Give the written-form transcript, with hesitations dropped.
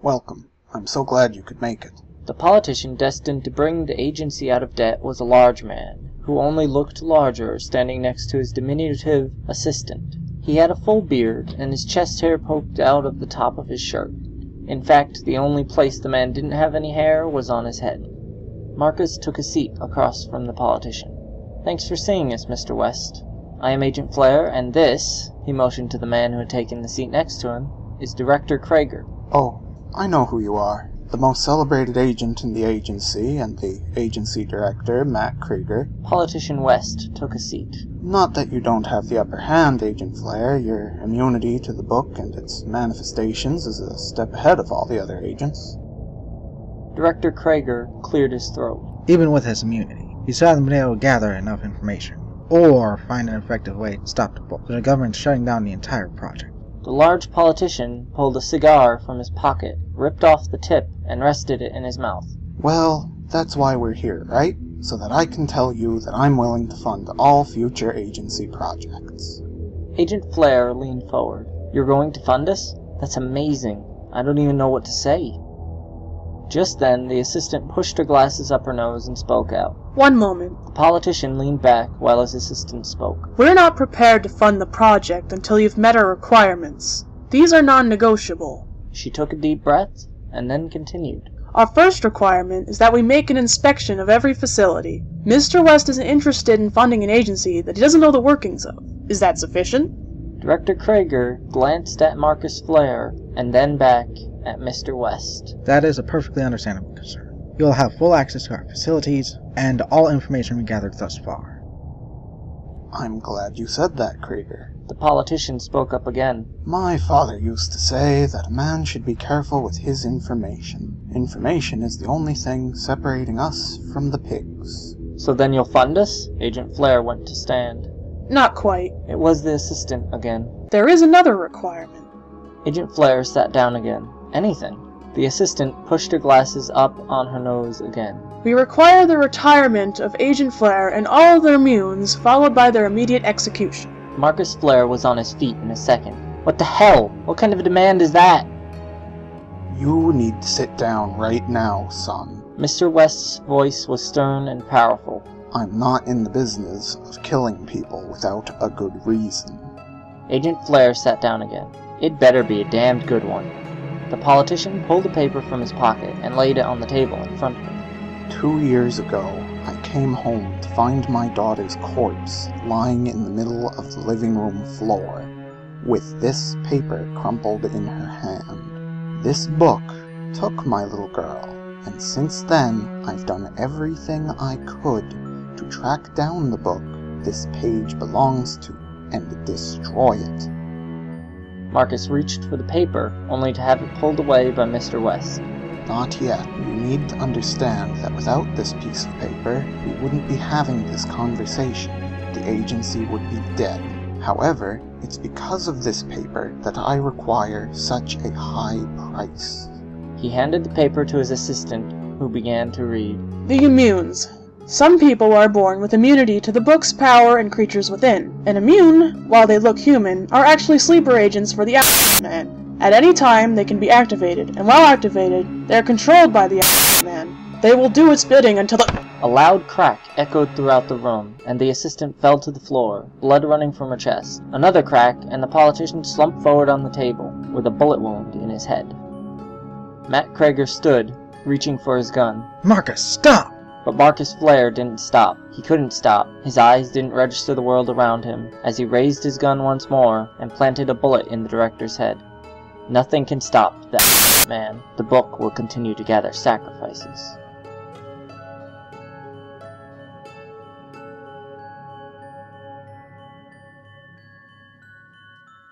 Welcome. I'm so glad you could make it. The politician destined to bring the agency out of debt was a large man, who only looked larger standing next to his diminutive assistant. He had a full beard, and his chest hair poked out of the top of his shirt. In fact, the only place the man didn't have any hair was on his head. Marcus took a seat across from the politician. "Thanks for seeing us, Mr. West. I am Agent Flair, and this," he motioned to the man who had taken the seat next to him, "is Director Krager." Oh, I know who you are. The most celebrated agent in the agency, and the agency director, Matt Krieger. Politician West took a seat. Not that you don't have the upper hand, Agent Flair. Your immunity to the book and its manifestations is a step ahead of all the other agents. Director Krager cleared his throat. Even with his immunity, he still hasn't been able to gather enough information, or find an effective way to stop the book, so the government's shutting down the entire project. The large politician pulled a cigar from his pocket, ripped off the tip, and rested it in his mouth. Well, that's why we're here, right? So that I can tell you that I'm willing to fund all future agency projects. Agent Flair leaned forward. "You're going to fund us? That's amazing. I don't even know what to say." Just then, the assistant pushed her glasses up her nose and spoke out. "One moment. The politician leaned back while his assistant spoke. We're not prepared to fund the project until you've met our requirements. These are non-negotiable." She took a deep breath and then continued. "Our first requirement is that we make an inspection of every facility. Mr. West isn't interested in funding an agency that he doesn't know the workings of. Is that sufficient?" Director Krager glanced at Marcus Flair and then back at Mr. West. "That is a perfectly understandable concern. You will have full access to our facilities and all information we gathered thus far." I'm glad you said that, Krieger. The politician spoke up again. My father used to say that a man should be careful with his information. Information is the only thing separating us from the pigs. "So then you'll fund us?" Agent Flair went to stand. "Not quite. It was the assistant again. There is another requirement." Agent Flair sat down again. "Anything." The assistant pushed her glasses up on her nose again. "We require the retirement of Agent Flair and all of their immunes, followed by their immediate execution." Marcus Flair was on his feet in a second. "What the hell? What kind of a demand is that?" You need to sit down right now, son. Mr. West's voice was stern and powerful. I'm not in the business of killing people without a good reason. Agent Flair sat down again. "It better be a damned good one." The politician pulled a paper from his pocket and laid it on the table in front of him. 2 years ago, I came home to find my daughter's corpse lying in the middle of the living room floor, with this paper crumpled in her hand. This book took my little girl, and since then I've done everything I could to track down the book this page belongs to and destroy it. Marcus reached for the paper, only to have it pulled away by Mr. West. Not yet. You need to understand that without this piece of paper, we wouldn't be having this conversation. The agency would be dead. However, it's because of this paper that I require such a high price. He handed the paper to his assistant, who began to read. "The immunes. Some people are born with immunity to the book's power and creatures within. An immune, while they look human, are actually sleeper agents for the man. At any time, they can be activated, and while activated, they are controlled by the man. They will do its bidding until the—" A loud crack echoed throughout the room, and the assistant fell to the floor, blood running from her chest. Another crack, and the politician slumped forward on the table, with a bullet wound in his head. Matt Krager stood, reaching for his gun. "Marcus, stop!" But Marcus Flair didn't stop. He couldn't stop. His eyes didn't register the world around him, as he raised his gun once more and planted a bullet in the director's head. Nothing can stop that man. The book will continue to gather sacrifices.